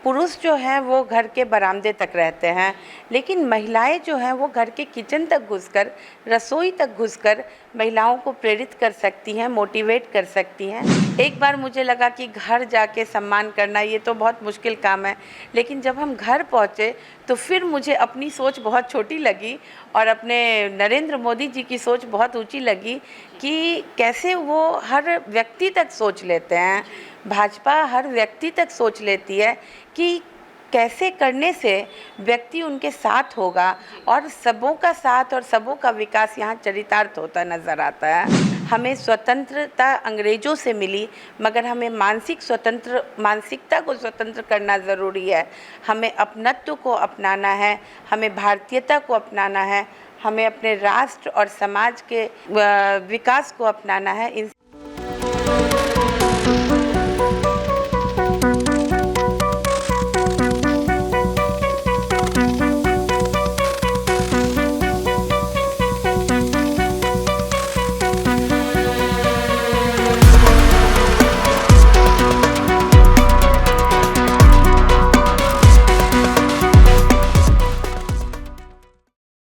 पुरुष जो हैं वो घर के बरामदे तक रहते हैं, लेकिन महिलाएं जो हैं वो घर के किचन तक घुसकर, रसोई तक घुसकर महिलाओं को प्रेरित कर सकती हैं, मोटिवेट कर सकती हैं। एक बार मुझे लगा कि घर जाके सम्मान करना ये तो बहुत मुश्किल काम है, लेकिन जब हम घर पहुँचे तो फिर मुझे अपनी सोच बहुत छोटी लगी और अपने नरेंद्र मोदी जी की सोच बहुत ऊँची लगी कि कैसे वो हर व्यक्ति तक सोच लेते हैं। भाजपा हर व्यक्ति तक सोच लेती है कि कैसे करने से व्यक्ति उनके साथ होगा और सबों का साथ और सबों का विकास यहाँ चरितार्थ होता नज़र आता है। हमें स्वतंत्रता अंग्रेज़ों से मिली, मगर हमें मानसिकता को स्वतंत्र करना ज़रूरी है। हमें अपनत्व को अपनाना है, हमें भारतीयता को अपनाना है, हमें अपने राष्ट्र और समाज के विकास को अपनाना है।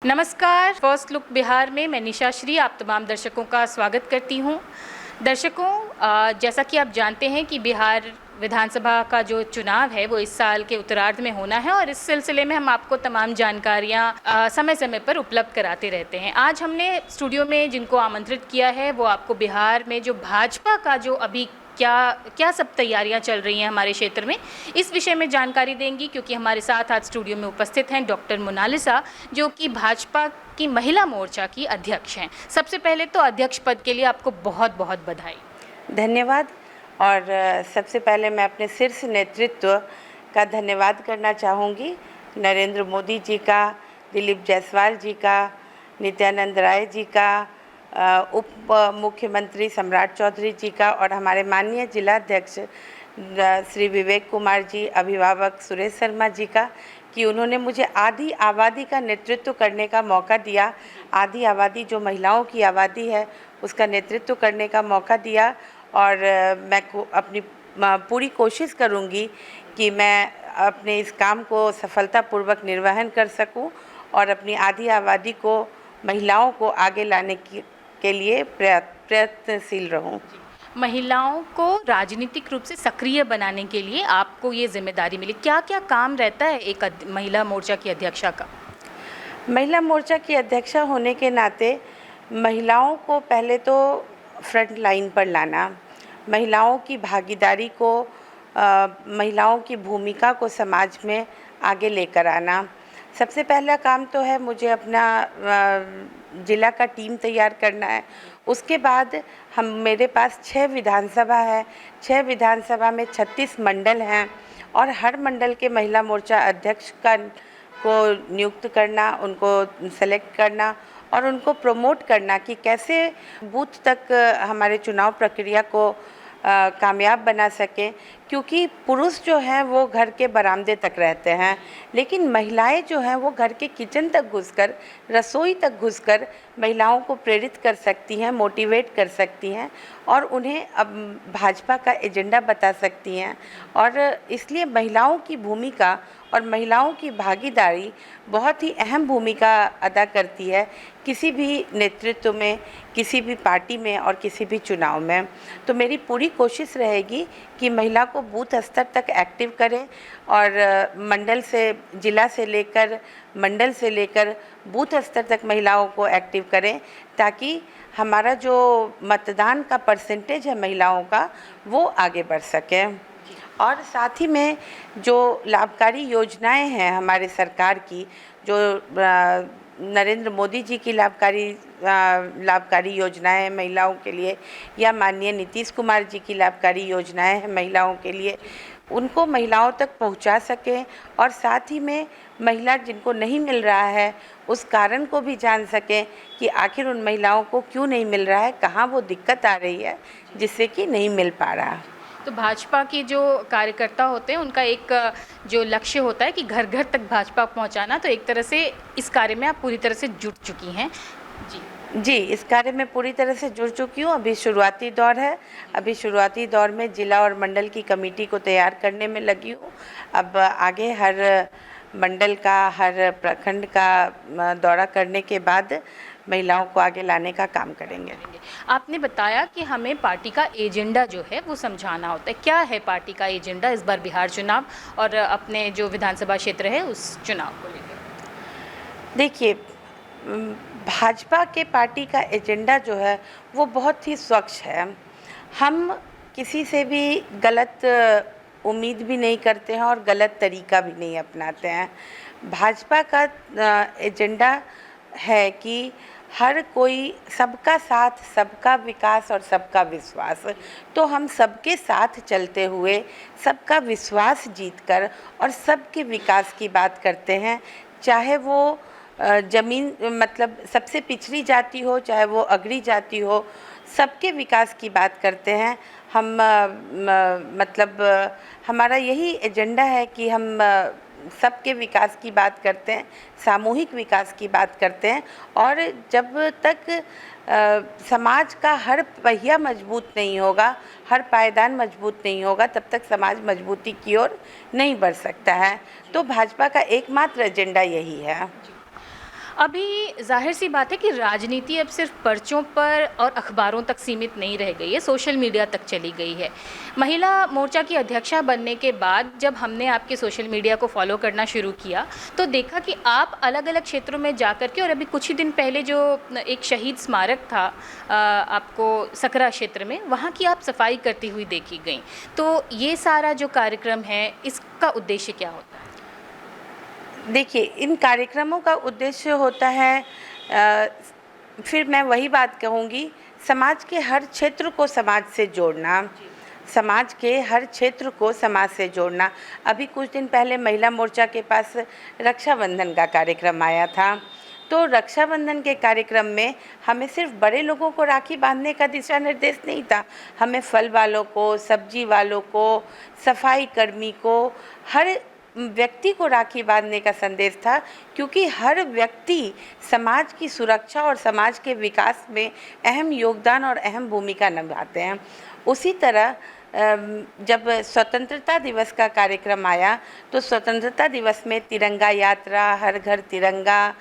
नमस्कार, फर्स्ट लुक बिहार में मैं निशा श्री आप तमाम दर्शकों का स्वागत करती हूं। दर्शकों, जैसा कि आप जानते हैं कि बिहार विधानसभा का जो चुनाव है वो इस साल के उत्तरार्ध में होना है और इस सिलसिले में हम आपको तमाम जानकारियां समय समय पर उपलब्ध कराते रहते हैं। आज हमने स्टूडियो में जिनको आमंत्रित किया है वो आपको बिहार में जो भाजपा का जो अभी क्या सब तैयारियां चल रही हैं हमारे क्षेत्र में, इस विषय में जानकारी देंगी, क्योंकि हमारे साथ आज स्टूडियो में उपस्थित हैं डॉक्टर मोनालिसा, जो कि भाजपा की महिला मोर्चा की अध्यक्ष हैं। सबसे पहले तो अध्यक्ष पद के लिए आपको बहुत बहुत बधाई। धन्यवाद। और सबसे पहले मैं अपने शीर्ष नेतृत्व का धन्यवाद करना चाहूँगी, नरेंद्र मोदी जी का, दिलीप जायसवाल जी का, नित्यानंद राय जी का, उप मुख्यमंत्री सम्राट चौधरी जी का और हमारे माननीय जिलाध्यक्ष श्री विवेक कुमार जी, अभिभावक सुरेश शर्मा जी का, कि उन्होंने मुझे आधी आबादी का नेतृत्व करने का मौका दिया। आधी आबादी जो महिलाओं की आबादी है उसका नेतृत्व करने का मौका दिया और मैं अपनी पूरी कोशिश करूँगी कि मैं अपने इस काम को सफलतापूर्वक निर्वहन कर सकूँ और अपनी आधी आबादी को, महिलाओं को आगे लाने के लिए प्रयत्नशील रहूं। महिलाओं को राजनीतिक रूप से सक्रिय बनाने के लिए आपको ये जिम्मेदारी मिली, क्या क्या काम रहता है एक महिला मोर्चा की अध्यक्षा का? महिला मोर्चा की अध्यक्षा होने के नाते महिलाओं को पहले तो फ्रंट लाइन पर लाना, महिलाओं की भागीदारी को, महिलाओं की भूमिका को समाज में आगे लेकर आना। सबसे पहला काम तो है मुझे अपना ज़िला का टीम तैयार करना है। उसके बाद मेरे पास 6 विधानसभा है, 6 विधानसभा में 36 मंडल हैं और हर मंडल के महिला मोर्चा अध्यक्ष को नियुक्त करना, उनको सेलेक्ट करना और उनको प्रमोट करना कि कैसे बूथ तक हमारे चुनाव प्रक्रिया को कामयाब बना सकें, क्योंकि पुरुष जो हैं वो घर के बरामदे तक रहते हैं, लेकिन महिलाएं जो हैं वो घर के किचन तक घुसकर, रसोई तक घुसकर महिलाओं को प्रेरित कर सकती हैं, मोटिवेट कर सकती हैं और उन्हें अब भाजपा का एजेंडा बता सकती हैं। और इसलिए महिलाओं की भूमिका और महिलाओं की भागीदारी बहुत ही अहम भूमिका अदा करती है किसी भी नेतृत्व में, किसी भी पार्टी में और किसी भी चुनाव में। तो मेरी पूरी कोशिश रहेगी कि महिला को बूथ स्तर तक एक्टिव करें और मंडल से, जिला से लेकर मंडल से लेकर बूथ स्तर तक महिलाओं को एक्टिव करें, ताकि हमारा जो मतदान का परसेंटेज है महिलाओं का वो आगे बढ़ सके। और साथ ही में जो लाभकारी योजनाएं हैं हमारे सरकार की, जो नरेंद्र मोदी जी की लाभकारी योजनाएं हैं महिलाओं के लिए, या माननीय नीतीश कुमार जी की लाभकारी योजनाएं हैं महिलाओं के लिए, उनको महिलाओं तक पहुंचा सकें और साथ ही में महिला जिनको नहीं मिल रहा है उस कारण को भी जान सकें कि आखिर उन महिलाओं को क्यों नहीं मिल रहा है, कहाँ वो दिक्कत आ रही है जिससे कि नहीं मिल पा रहा। तो भाजपा के जो कार्यकर्ता होते हैं उनका एक जो लक्ष्य होता है कि घर घर तक भाजपा पहुंचाना, तो एक तरह से इस कार्य में आप पूरी तरह से जुट चुकी हैं। जी जी, इस कार्य में पूरी तरह से जुड़ चुकी हूँ। अभी शुरुआती दौर है। अभी शुरुआती दौर में जिला और मंडल की कमेटी को तैयार करने में लगी हूँ। अब आगे हर मंडल का, हर प्रखंड का दौरा करने के बाद महिलाओं को आगे लाने का काम करेंगे। आपने बताया कि हमें पार्टी का एजेंडा जो है वो समझाना होता है। क्या है पार्टी का एजेंडा इस बार बिहार चुनाव और अपने जो विधानसभा क्षेत्र है उस चुनाव को लेकर? देखिए, भाजपा के पार्टी का एजेंडा जो है वो बहुत ही स्वच्छ है। हम किसी से भी गलत उम्मीद भी नहीं करते हैं और गलत तरीका भी नहीं अपनाते हैं। भाजपा का एजेंडा है कि हर कोई, सबका साथ, सबका विकास और सबका विश्वास। तो हम सबके साथ चलते हुए सबका विश्वास जीतकर और सबके विकास की बात करते हैं, चाहे वो ज़मीन मतलब सबसे पिछड़ी जाति हो, चाहे वो अगड़ी जाति हो, सबके विकास की बात करते हैं। हम मतलब हमारा यही एजेंडा है कि हम सबके विकास की बात करते हैं, सामूहिक विकास की बात करते हैं। और जब तक समाज का हर पहिया मजबूत नहीं होगा, हर पायदान मजबूत नहीं होगा, तब तक समाज मजबूती की ओर नहीं बढ़ सकता है। तो भाजपा का एकमात्र एजेंडा यही है। अभी जाहिर सी बात है कि राजनीति अब सिर्फ पर्चों पर और अखबारों तक सीमित नहीं रह गई है, सोशल मीडिया तक चली गई है। महिला मोर्चा की अध्यक्षा बनने के बाद जब हमने आपके सोशल मीडिया को फॉलो करना शुरू किया तो देखा कि आप अलग अलग क्षेत्रों में जाकर के, और अभी कुछ ही दिन पहले जो एक शहीद स्मारक था आपको सकरा क्षेत्र में, वहाँ की आप सफाई करती हुई देखी गई। तो ये सारा जो कार्यक्रम है इसका उद्देश्य क्या होता है? देखिए, इन कार्यक्रमों का उद्देश्य होता है, फिर मैं वही बात कहूँगी, समाज के हर क्षेत्र को समाज से जोड़ना, समाज के हर क्षेत्र को समाज से जोड़ना। अभी कुछ दिन पहले महिला मोर्चा के पास रक्षाबंधन का कार्यक्रम आया था। तो रक्षाबंधन के कार्यक्रम में हमें सिर्फ बड़े लोगों को राखी बांधने का दिशा निर्देश नहीं था, हमें फल वालों को, सब्जी वालों को, सफाई कर्मी को, हर व्यक्ति को राखी बांधने का संदेश था। क्योंकि हर व्यक्ति समाज की सुरक्षा और समाज के विकास में अहम योगदान और अहम भूमिका निभाते हैं। उसी तरह जब स्वतंत्रता दिवस का कार्यक्रम आया तो स्वतंत्रता दिवस में तिरंगा यात्रा, हर घर तिरंगा,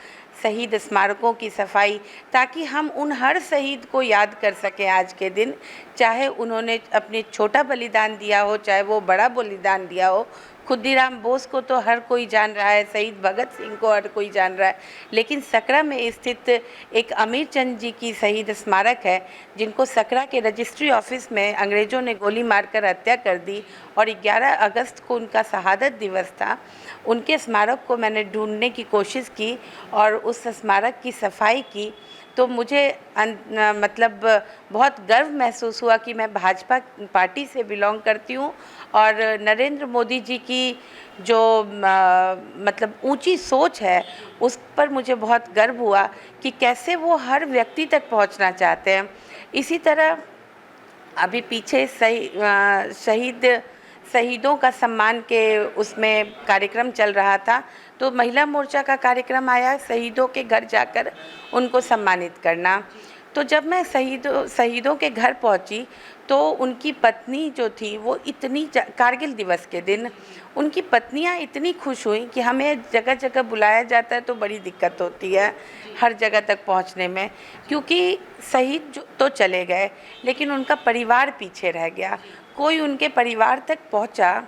शहीद स्मारकों की सफाई, ताकि हम उन हर शहीद को याद कर सकें आज के दिन, चाहे उन्होंने अपने छोटा बलिदान दिया हो, चाहे वो बड़ा बलिदान दिया हो। खुदीराम बोस को तो हर कोई जान रहा है, शहीद भगत सिंह को हर कोई जान रहा है, लेकिन सकरा में स्थित एक अमीर चंद जी की शहीद स्मारक है, जिनको सकरा के रजिस्ट्री ऑफिस में अंग्रेज़ों ने गोली मारकर हत्या कर दी और 11 अगस्त को उनका शहादत दिवस था। उनके स्मारक को मैंने ढूंढने की कोशिश की और उस स्मारक की सफाई की, तो मुझे मतलब बहुत गर्व महसूस हुआ कि मैं भाजपा पार्टी से बिलोंग करती हूँ। और नरेंद्र मोदी जी की जो मतलब ऊंची सोच है, उस पर मुझे बहुत गर्व हुआ कि कैसे वो हर व्यक्ति तक पहुंचना चाहते हैं। इसी तरह अभी पीछे शहीदों का सम्मान के उसमें कार्यक्रम चल रहा था, तो महिला मोर्चा का कार्यक्रम आया शहीदों के घर जाकर उनको सम्मानित करना। तो जब मैं शहीदों के घर पहुंची तो उनकी पत्नी जो थी वो इतनी, कारगिल दिवस के दिन उनकी पत्नियां इतनी खुश हुई कि हमें जगह जगह बुलाया जाता है तो बड़ी दिक्कत होती है हर जगह तक पहुंचने में, क्योंकि शहीद जो तो चले गए लेकिन उनका परिवार पीछे रह गया। कोई उनके परिवार तक पहुंचा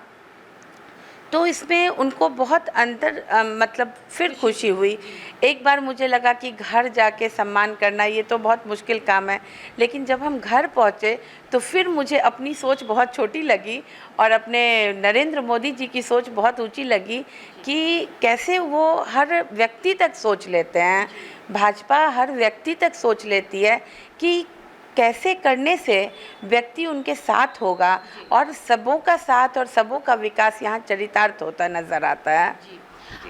तो इसमें उनको बहुत अंदर मतलब फिर खुशी हुई। एक बार मुझे लगा कि घर जाके सम्मान करना ये तो बहुत मुश्किल काम है, लेकिन जब हम घर पहुँचे तो फिर मुझे अपनी सोच बहुत छोटी लगी और अपने नरेंद्र मोदी जी की सोच बहुत ऊंची लगी कि कैसे वो हर व्यक्ति तक सोच लेते हैं। भाजपा हर व्यक्ति तक सोच लेती है कि कैसे करने से व्यक्ति उनके साथ होगा और सबों का साथ और सबों का विकास यहाँ चरितार्थ होता नज़र आता है।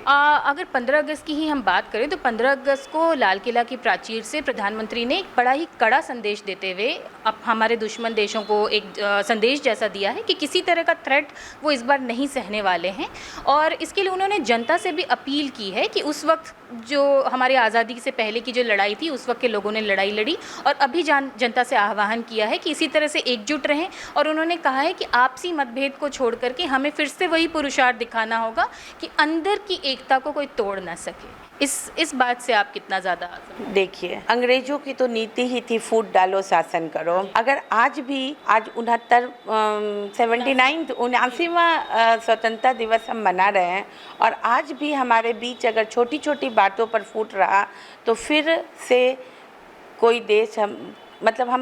अगर 15 अगस्त की ही हम बात करें तो 15 अगस्त को लाल किला की प्राचीर से प्रधानमंत्री ने एक बड़ा ही कड़ा संदेश देते हुए अब हमारे दुश्मन देशों को एक संदेश जैसा दिया है कि किसी तरह का थ्रेट वो इस बार नहीं सहने वाले हैं। और इसके लिए उन्होंने जनता से भी अपील की है कि उस वक्त जो हमारी आज़ादी से पहले की जो लड़ाई थी उस वक्त के लोगों ने लड़ाई लड़ी और अभी जनता से आह्वान किया है कि इसी तरह से एकजुट रहें। और उन्होंने कहा है कि आपसी मतभेद को छोड़ करके हमें फिर से वही पुरुषार्थ दिखाना होगा कि अंदर की एकता को कोई तोड़ ना सके। इस बात से आप कितना ज़्यादा देखिए, अंग्रेजों की तो नीति ही थी फूट डालो शासन करो। अगर आज 79वां स्वतंत्रता दिवस हम मना रहे हैं और आज भी हमारे बीच अगर छोटी छोटी बातों पर फूट रहा तो फिर से कोई देश हम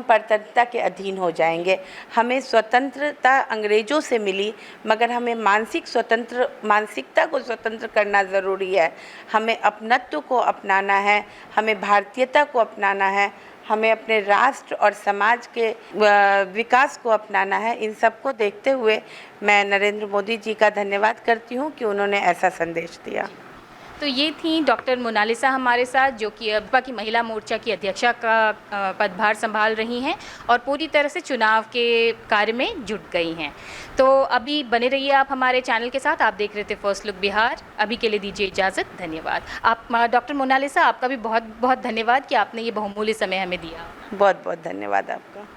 परतंत्रता के अधीन हो जाएंगे। हमें स्वतंत्रता अंग्रेज़ों से मिली, मगर हमें मानसिकता को स्वतंत्र करना ज़रूरी है। हमें अपनत्व को अपनाना है, हमें भारतीयता को अपनाना है, हमें अपने राष्ट्र और समाज के विकास को अपनाना है। इन सब को देखते हुए मैं नरेंद्र मोदी जी का धन्यवाद करती हूँ कि उन्होंने ऐसा संदेश दिया। तो ये थी डॉक्टर मोनालिसा हमारे साथ, जो कि भाजपा की महिला मोर्चा की अध्यक्षा का पदभार संभाल रही हैं और पूरी तरह से चुनाव के कार्य में जुट गई हैं। तो अभी बने रहिए आप हमारे चैनल के साथ। आप देख रहे थे फर्स्ट लुक बिहार। अभी के लिए दीजिए इजाज़त। धन्यवाद। आप डॉक्टर मोनालिसा, आपका भी बहुत बहुत धन्यवाद कि आपने ये बहुमूल्य समय हमें दिया। बहुत बहुत धन्यवाद आपका।